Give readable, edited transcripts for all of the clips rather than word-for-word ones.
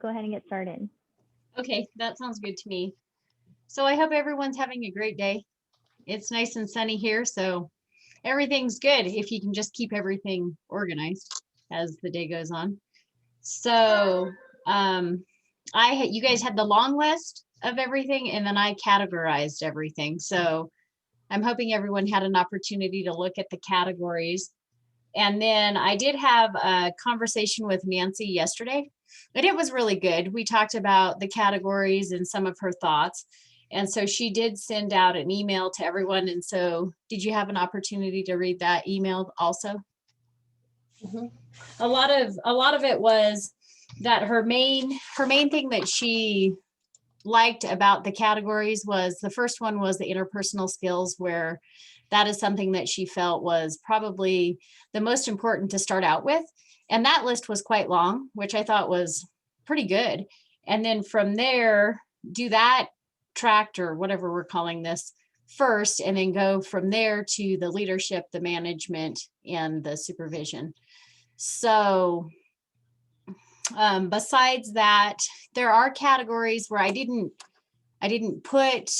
go ahead and get started. Okay, that sounds good to me. So I hope everyone's having a great day. It's nice and sunny here, so everything's good if you can just keep everything organized as the day goes on. So you guys had the long list of everything, and then I categorized everything. So I'm hoping everyone had an opportunity to look at the categories. And then I did have a conversation with Nancy yesterday, and it was really good. We talked about the categories and some of her thoughts. And so she did send out an email to everyone. And so did you have an opportunity to read that email also? Mm-hmm. A lot of it was that her main thing that she liked about the categories was, the first one was the interpersonal skills, where that is something that she felt was probably the most important to start out with. And that list was quite long, which I thought was pretty good. And then from there, do that tract or whatever we're calling this first, and then go from there to the leadership, the management, and the supervision. So besides that, there are categories where I didn't put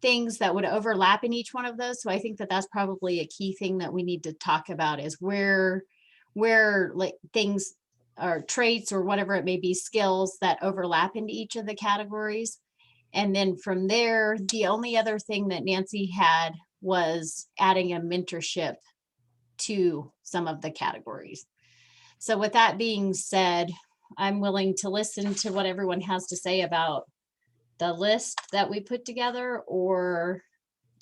things that would overlap in each one of those. So I think that that's probably a key thing that we need to talk about, is where like things or traits or whatever it may be, skills that overlap into each of the categories. And then from there, the only other thing that Nancy had was adding a mentorship to some of the categories. So with that being said, I'm willing to listen to what everyone has to say about the list that we put together, or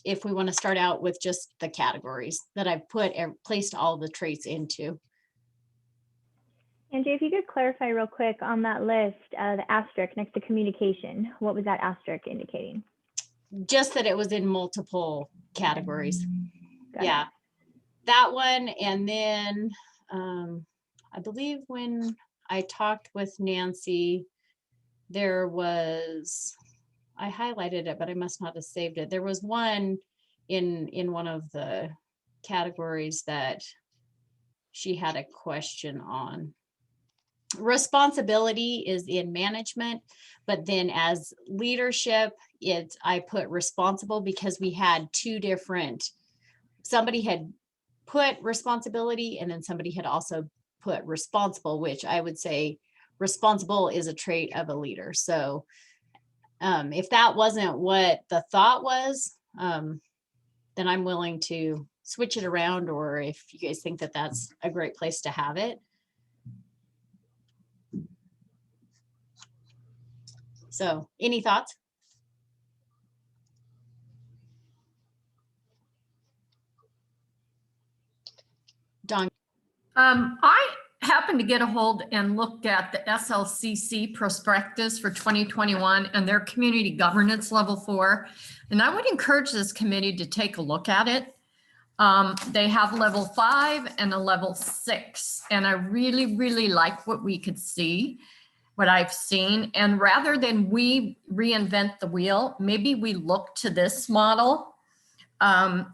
if we want to start out with just the categories that I've placed all the traits into. Angie, if you could clarify real quick on that list, the asterisk next to communication, what was that asterisk indicating? Just that it was in multiple categories. Got yeah, it. That one. And then I believe when I talked with Nancy, there was, I highlighted it, but I must not have saved it. There was one in one of the categories that she had a question on. Responsibility is in management, but then as leadership, I put responsible because we had two different, somebody had put responsibility and then somebody had also put responsible, which I would say responsible is a trait of a leader. So if that wasn't what the thought was, then I'm willing to switch it around, or if you guys think that that's a great place to have it. So any thoughts? Dawn. I happened to get a hold and looked at the SLCC prospectus for 2021 and their community governance level 4. And I would encourage this committee to take a look at it. They have level 5 and a level 6. And I really, really like what we could see, what I've seen. And rather than we reinvent the wheel, maybe we look to this model.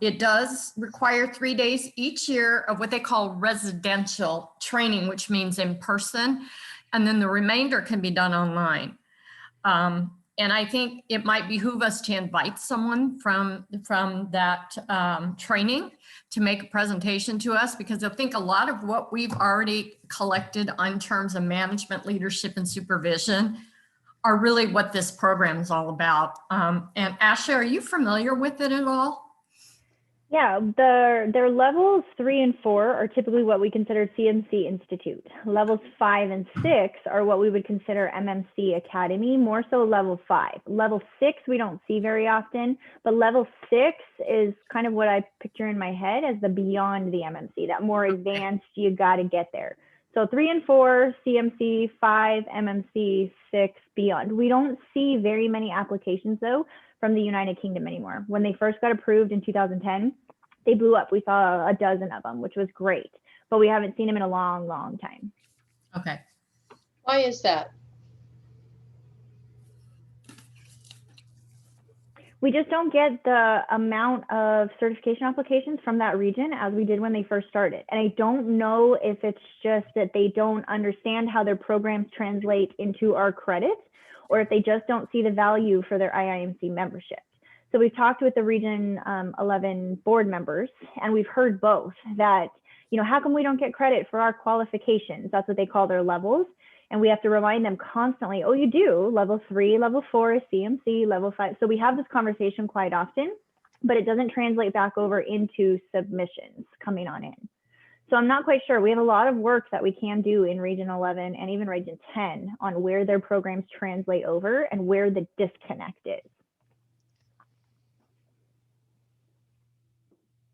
It does require 3 days each year of what they call residential training, which means in person, and then the remainder can be done online. And I think it might behoove us to invite someone from that training to make a presentation to us, because I think a lot of what we've already collected on terms of management, leadership, and supervision are really what this program is all about. And Ashley, are you familiar with it at all? Yeah, their levels 3 and 4 are typically what we consider CMC Institute. Levels 5 and 6 are what we would consider MMC Academy, more so level 5. Level 6 we don't see very often, but level 6 is kind of what I picture in my head as the beyond the MMC, that more advanced, you got to get there. So 3 and 4, CMC, 5, MMC, 6, beyond. We don't see very many applications though from the United Kingdom anymore. When they first got approved in 2010, they blew up. We saw a dozen of them, which was great, but we haven't seen them in a long, long time. Okay. Why is that? We just don't get the amount of certification applications from that region as we did when they first started. And I don't know if it's just that they don't understand how their programs translate into our credits, or if they just don't see the value for their IIMC membership. So we've talked with the Region 11 board members, and we've heard both that, you know, how come we don't get credit for our qualifications? That's what they call their levels. And we have to remind them constantly, oh, you do, level 3, level 4 is CMC, level 5. So we have this conversation quite often, but it doesn't translate back over into submissions coming on in. So I'm not quite sure. We have a lot of work that we can do in Region 11 and even Region 10 on where their programs translate over and where the disconnect is.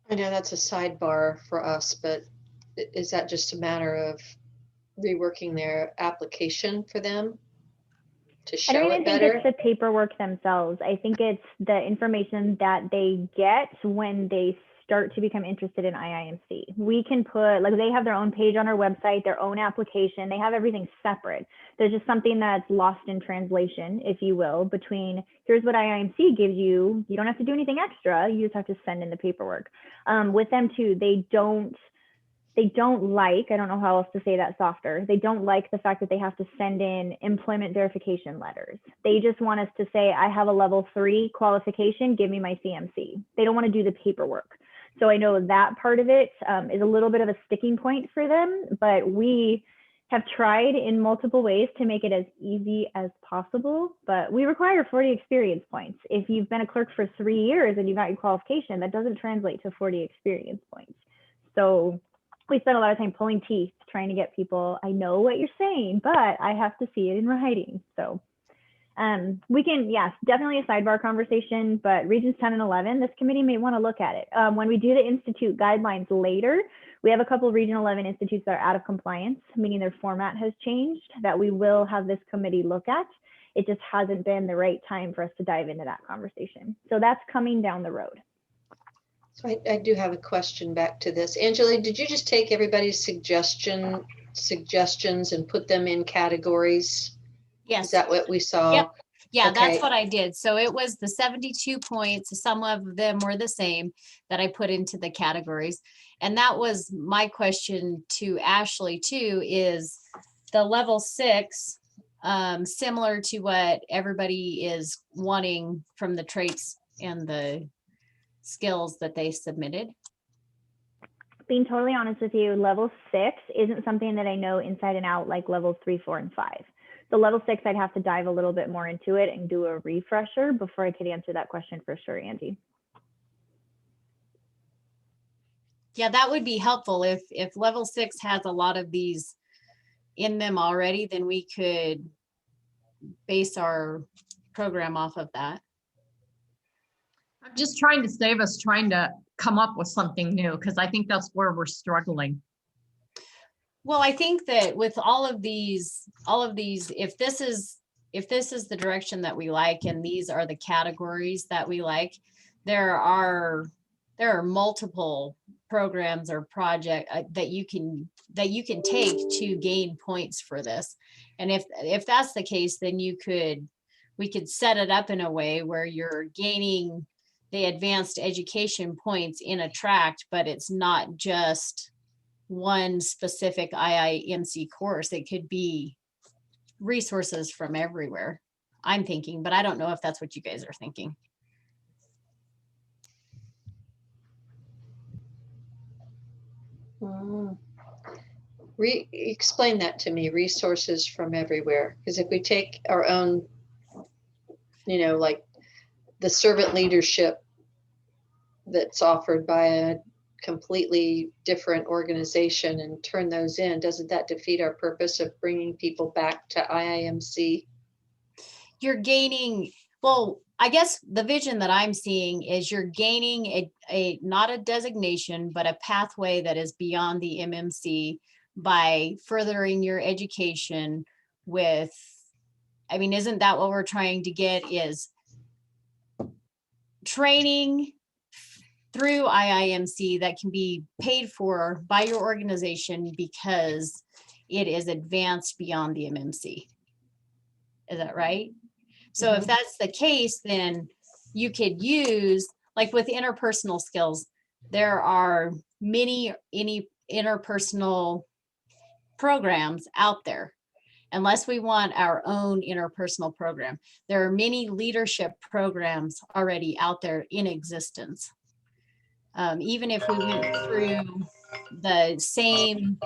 I know that's a sidebar for us, but is that just a matter of reworking their application for them to I don't show even it think better? it's the paperwork themselves. I think it's the information that they get when they start to become interested in IIMC. We can put, like, they have their own page on our website, their own application. They have everything separate. There's just something that's lost in translation, if you will, between here's what IIMC gives you. You don't have to do anything extra. You just have to send in the paperwork. With them too, they don't like, I don't know how else to say that softer. They don't like the fact that they have to send in employment verification letters. They just want us to say, I have a level 3 qualification, give me my CMC. They don't want to do the paperwork. So I know that part of it is a little bit of a sticking point for them, but we have tried in multiple ways to make it as easy as possible, but we require 40 experience points. If you've been a clerk for 3 years and you got your qualification, that doesn't translate to 40 experience points. So we spend a lot of time pulling teeth trying to get people, I know what you're saying, but I have to see it in writing. So we can, yes, definitely a sidebar conversation, but Regions 10 and 11, this committee may want to look at it. When we do the institute guidelines later, we have a couple of Region 11 institutes that are out of compliance, meaning their format has changed, that we will have this committee look at. It just hasn't been the right time for us to dive into that conversation. So that's coming down the road. So I do have a question back to this. Angela, did you just take everybody's suggestions and put them in categories? Yes. Is that what we saw? Yep. Yeah, Okay. that's what I did. So it was the 72 points. Some of them were the same that I put into the categories. And that was my question to Ashley too, is the level 6, similar to what everybody is wanting from the traits and the skills that they submitted? Being totally honest with you, level 6 isn't something that I know inside and out like levels 3, 4, and 5. So level 6, I'd have to dive a little bit more into it and do a refresher before I could answer that question for sure, Angie. Yeah, that would be helpful. If level 6 has a lot of these in them already, then we could base our program off of that. I'm just trying to save us trying to come up with something new, because I think that's where we're struggling. Well, I think that with all of these, if this is the direction that we like, and these are the categories that we like, there are multiple programs or project that you can take to gain points for this. And if that's the case, then we could set it up in a way where you're gaining the advanced education points in a tract, but it's not just one specific IIMC course. It could be resources from everywhere, I'm thinking, but I don't know if that's what you guys are thinking. Explain that to me, resources from everywhere. Because if we take our own, like the servant leadership that's offered by a completely different organization and turn those in, doesn't that defeat our purpose of bringing people back to IIMC? You're gaining, well, I guess the vision that I'm seeing is you're gaining a not a designation, but a pathway that is beyond the MMC by furthering your education with, I mean, isn't that what we're trying to get, is training through IIMC that can be paid for by your organization because it is advanced beyond the MMC. Is that right? So if that's the case, then you could use, like with interpersonal skills, there are any interpersonal programs out there. Unless we want our own interpersonal program, there are many leadership programs already out there in existence. Even if we went through the same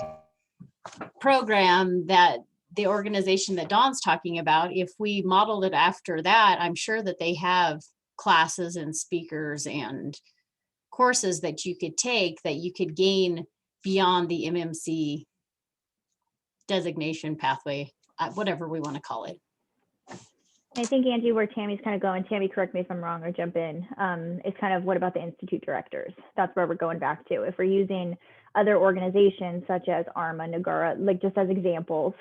program that the organization that Dawn's talking about, if we modeled it after that, I'm sure that they have classes and speakers and courses that you could take that you could gain beyond the MMC designation pathway, whatever we want to call it. I think, Angie, where Tammy's kind of going, Tammy, correct me if I'm wrong or jump in, is kind of what about the institute directors? That's where we're going back to. If we're using other organizations such as ARMA, Nagara, like just as examples,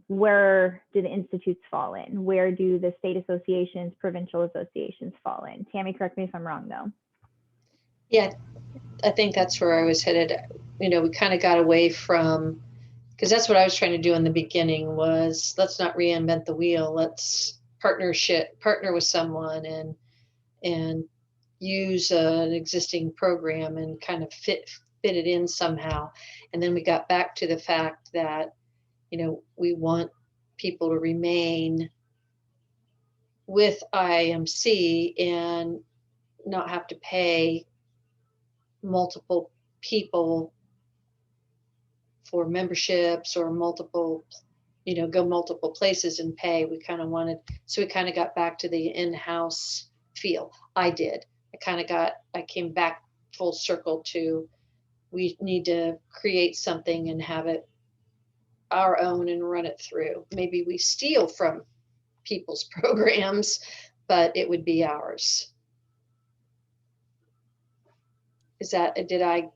where do the institutes fall in? Where do the state associations, provincial associations fall in? Tammy, correct me if I'm wrong though. Yeah, I think that's where I was headed. We kind of got away from, because that's what I was trying to do in the beginning was, let's not reinvent the wheel. Let's partner with someone and use an existing program and kind of fit it in somehow. And then we got back to the fact that, we want people to remain with IMC and not have to pay multiple people for memberships or multiple, go multiple places and pay. We kind of got back to the in-house feel. I did. I came back full circle to, we need to create something and have it our own and run it through. Maybe we steal from people's programs, but it would be ours. Did I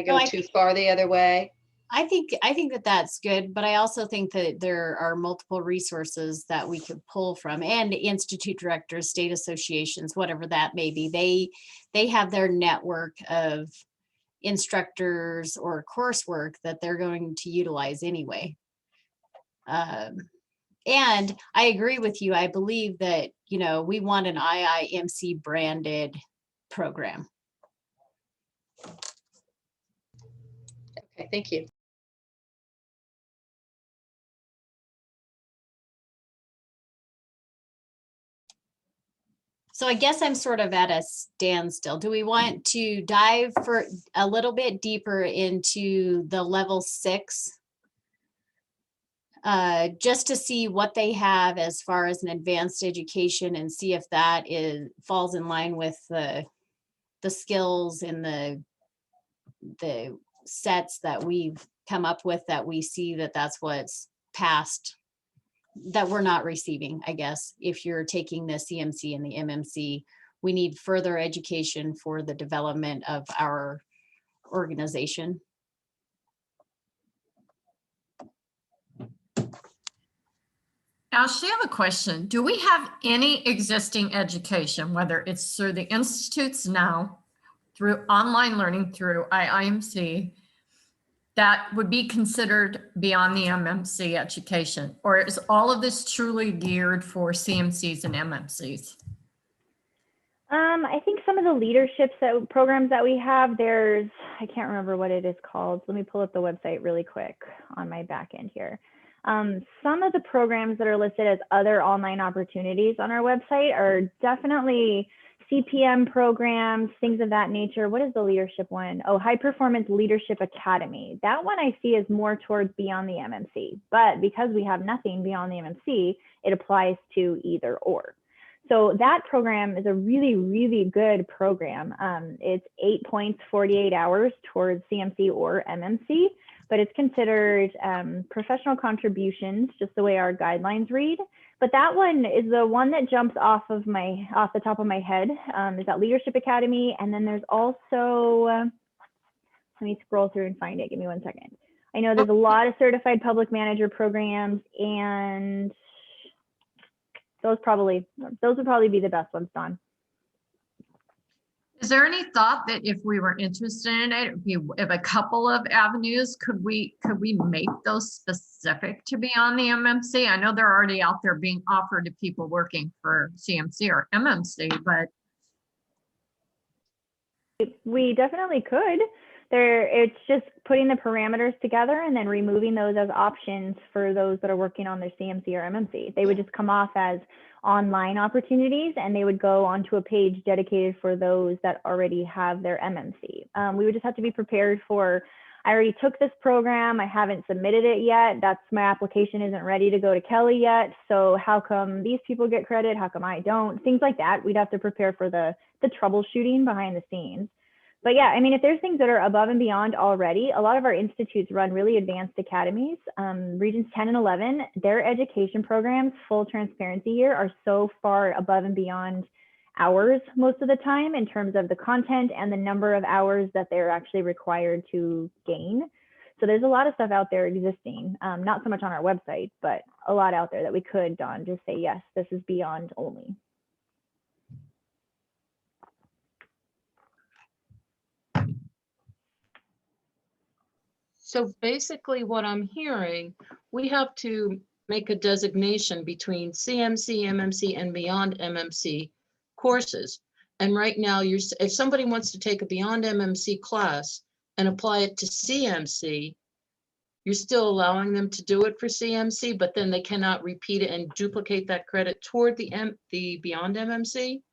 go No, too far the other way? I think that that's good, but I also think that there are multiple resources that we could pull from, and institute directors, state associations, whatever that may be. They have their network of instructors or coursework that they're going to utilize anyway. And I agree with you. I believe that, we want an IIMC branded program. Okay, thank you. So I guess I'm sort of at a standstill. Do we want to dive for a little bit deeper into the level 6? Just to see what they have as far as an advanced education and see if that falls in line with the skills and the sets that we've come up with, that we see that's what's passed, that we're not receiving. I guess if you're taking the CMC and the MMC, we need further education for the development of our organization. Ashley, I have a question. Do we have any existing education, whether it's through the institutes now, through online learning, through IIMC, that would be considered beyond the MMC education? Or is all of this truly geared for CMCs and MMCs? I think some of the leadership programs that we have, I can't remember what it is called. Let me pull up the website really quick on my back end here. Some of the programs that are listed as other online opportunities on our website are definitely CPM programs, things of that nature. What is the leadership one? Oh, High Performance Leadership Academy. That one I see is more towards beyond the MMC, but because we have nothing beyond the MMC, it applies to either or. So that program is a really, really good program. It's 8 points, 48 hours towards CMC or MMC, but it's considered professional contributions, just the way our guidelines read. But that one is the one that jumps off the top of my head, is that Leadership Academy. And then there's also, let me scroll through and find it. Give me 1 second. I know there's a lot of certified public manager programs, and those would probably be the best ones, Dawn. Is there any thought that if we were interested in it, if a couple of avenues, could we make those specific to be on the MMC? I know they're already out there being offered to people working for CMC or MMC, but We definitely could. It's just putting the parameters together and then removing those as options for those that are working on their CMC or MMC. They would just come off as online opportunities and they would go onto a page dedicated for those that already have their MMC. We would just have to be prepared for, I already took this program, I haven't submitted it yet, my application isn't ready to go to Kelly yet, so how come these people get credit, how come I don't? Things like that. We'd have to prepare for the troubleshooting behind the scenes. But yeah, I mean, if there's things that are above and beyond already, a lot of our institutes run really advanced academies. Regions 10 and 11, their education programs, full transparency here, are so far above and beyond ours most of the time in terms of the content and the number of hours that they're actually required to gain. So there's a lot of stuff out there existing, not so much on our website, but a lot out there that we could, Dawn, just say, yes, this is beyond only. So basically what I'm hearing, we have to make a designation between CMC, MMC, and beyond MMC courses. And right now, if somebody wants to take a beyond MMC class and apply it to CMC, you're still allowing them to do it for CMC, but then they cannot repeat it and duplicate that credit toward the beyond MMC?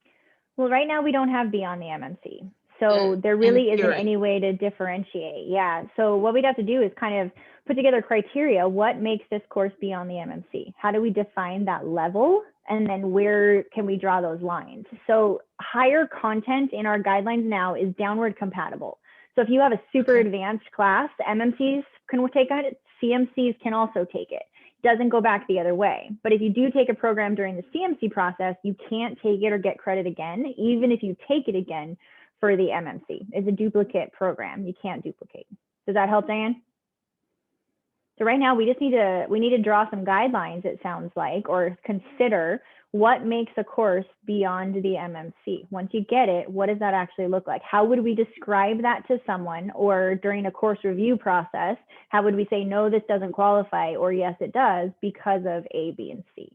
Well, right now we don't have beyond the MMC. So there really isn't theory. any way to differentiate. Yeah. So what we'd have to do is kind of put together criteria. What makes this course beyond the MMC? How do we define that level? And then where can we draw those lines? So higher content in our guidelines now is downward compatible. So if you have a super advanced class, MMCs can take it, CMCs can also take it. Doesn't go back the other way. But if you do take a program during the CMC process, you can't take it or get credit again, even if you take it again for the MMC. It's a duplicate program. You can't duplicate. Does that help, Diane? So right now we just need to draw some guidelines, it sounds like, or consider what makes a course beyond the MMC. Once you get it, what does that actually look like? How would we describe that to someone, or during a course review process, how would we say, no, this doesn't qualify, or yes, it does because of A, B, and C?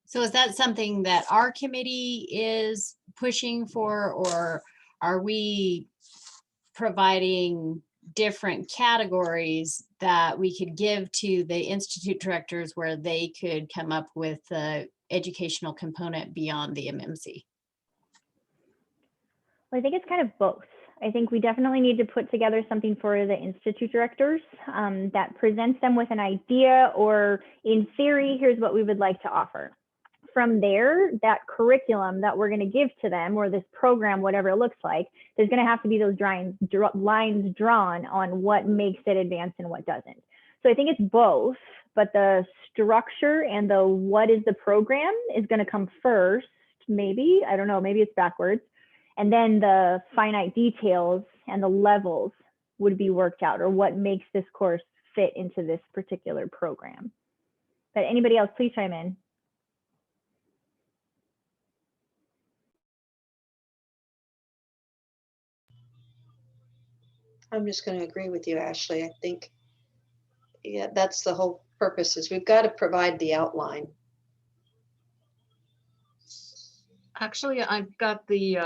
So is that something that our committee is pushing for, or are we providing different categories that we could give to the institute directors where they could come up with the educational component beyond the MMC? Well, I think it's kind of both. I think we definitely need to put together something for the institute directors that presents them with an idea, or in theory, here's what we would like to offer. From there, that curriculum that we're going to give to them, or this program, whatever it looks like, there's going to have to be those lines drawn on what makes it advanced and what doesn't. So I think it's both, but the structure and the what is the program is going to come first, maybe. I don't know, maybe it's backwards. And then the finite details and the levels would be worked out, or what makes this course fit into this particular program. But anybody else, please chime in. I'm just going to agree with you, Ashley. I think, yeah, that's the whole purpose, is we've got to provide the outline. Actually, I've got the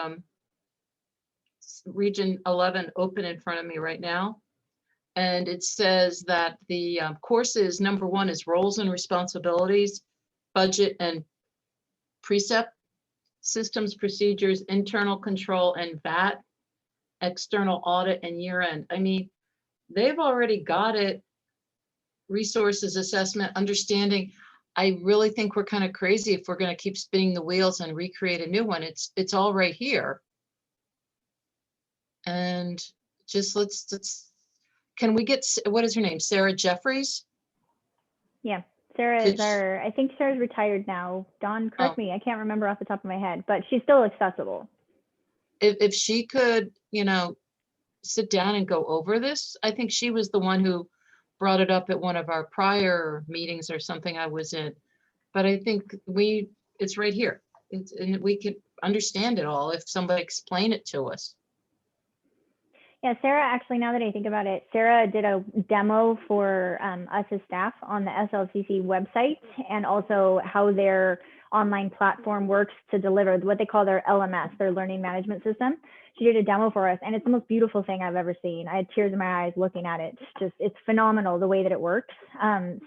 Region 11 open in front of me right now. And it says that the courses, number 1 is roles and responsibilities, budget and precept, systems, procedures, internal control, and VAT, external audit, and year end. I mean, they've already got it. Resources assessment, understanding. I really think we're kind of crazy if we're going to keep spinning the wheels and recreate a new one. It's all right here. And just let's can we get, what is her name? Sarah Jeffries? Yeah, Sarah is I think Sarah's retired now. Dawn, correct me. I can't remember off the top of my head, but she's still accessible. If she could, you know, sit down and go over this. I think she was the one who brought it up at one of our prior meetings or something I was in. But I think it's right here. and we could understand it all if somebody explained it to us. Yeah, Sarah, actually, now that I think about it, Sarah did a demo for us as staff on the SLCC website, and also how their online platform works to deliver what they call their LMS, their learning management system. She did a demo for us, and it's the most beautiful thing I've ever seen. I had tears in my eyes looking at it. It's phenomenal the way that it works.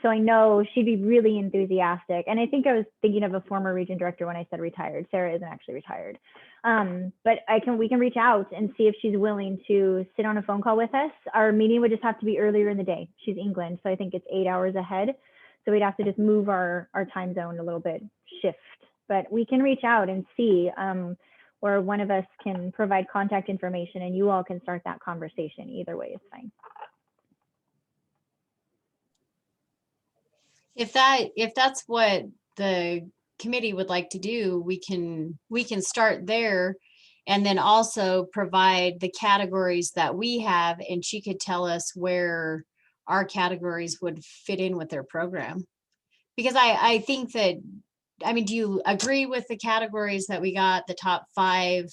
So I know she'd be really enthusiastic. And I think I was thinking of a former region director when I said retired. Sarah isn't actually retired. But we can reach out and see if she's willing to sit on a phone call with us. Our meeting would just have to be earlier in the day. She's England, so I think it's 8 hours ahead. So we'd have to just move our time zone a little bit, shift. But we can reach out and see, or one of us can provide contact information and you all can start that conversation. Either way is fine. If that's what the committee would like to do, we can start there, and then also provide the categories that we have, and she could tell us where our categories would fit in with their program. Because I think that, I mean, do you agree with the categories that we got, the top 5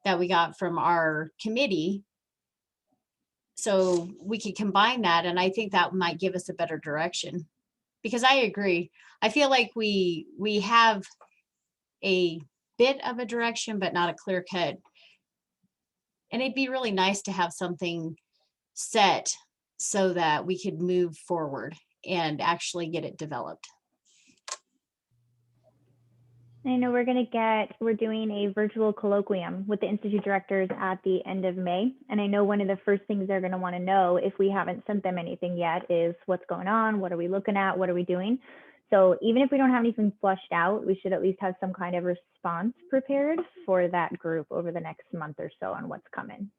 that we got from our committee? So we could combine that, and I think that might give us a better direction. Because I agree, I feel like we have a bit of a direction, but not a clear cut. And it'd be really nice to have something set so that we could move forward and actually get it developed. I know we're doing a virtual colloquium with the Institute directors at the end of May. And I know one of the first things they're going to want to know, if we haven't sent them anything yet, is what's going on, what are we looking at, what are we doing? So even if we don't have anything flushed out, we should at least have some kind of response prepared for that group over the next month or so on what's coming.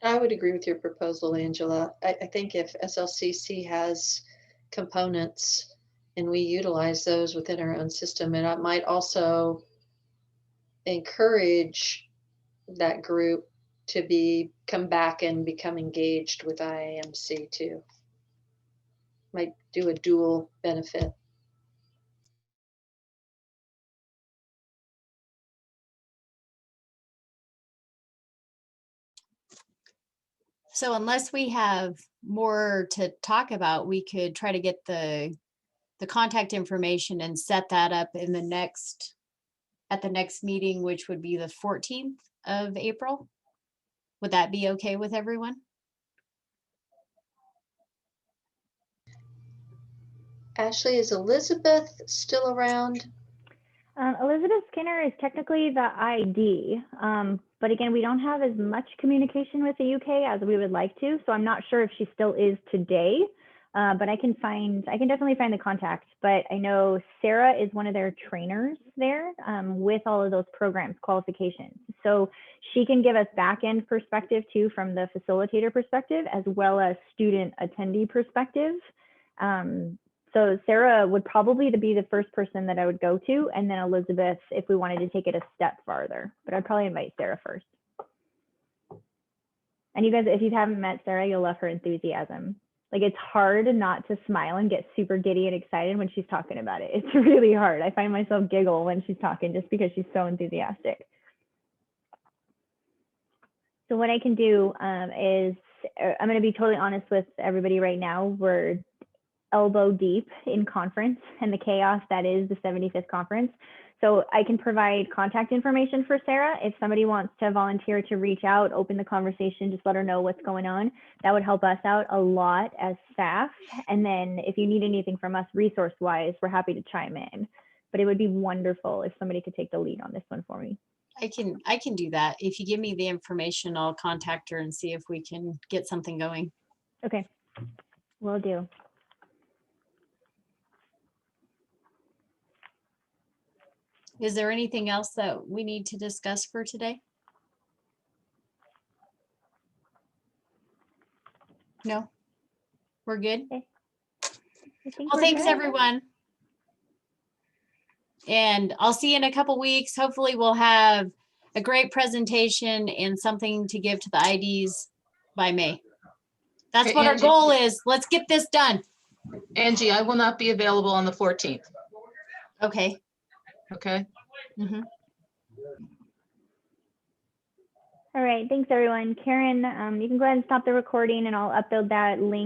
I would agree with your proposal, Angela. I think if SLCC has components and we utilize those within our own system, and it might also encourage that group to come back and become engaged with IAMC too. Might do a dual benefit. So unless we have more to talk about, we could try to get the contact information and set that up in at the next meeting, which would be the 14th of April. Would that be okay with everyone? Ashley, is Elizabeth still around? Elizabeth Skinner is technically the ID, but again, we don't have as much communication with the UK as we would like to, so I'm not sure if she still is today, but I can definitely find the contact. But I know Sarah is one of their trainers there with all of those programs, qualifications. So she can give us back-end perspective too from the facilitator perspective, as well as student attendee perspective. So Sarah would probably be the first person that I would go to, and then Elizabeth if we wanted to take it a step farther. But I'd probably invite Sarah first. And you guys, if you haven't met Sarah, you'll love her enthusiasm. Like, it's hard not to smile and get super giddy and excited when she's talking about it. It's really hard. I find myself giggle when she's talking just because she's so enthusiastic. So what I can do is, I'm going to be totally honest with everybody right now. We're elbow deep in conference and the chaos that is the 75th conference. So I can provide contact information for Sarah. If somebody wants to volunteer to reach out, open the conversation, just let her know what's going on. That would help us out a lot as staff. And then if you need anything from us resource-wise, we're happy to chime in. But it would be wonderful if somebody could take the lead on this one for me. I can do that. If you give me the information, I'll contact her and see if we can get something going. Okay, will do. Is there anything else that we need to discuss for today? No? We're good? Okay. Well, thanks, everyone. And I'll see you in a couple weeks. Hopefully we'll have a great presentation and something to give to the IDs by May. That's Hey, what our Angie. goal is. Let's get this done. Angie, I will not be available on the 14th. Okay. Okay. Mhm. All right, thanks everyone. Karen, you can go ahead and stop the recording and I'll upload that link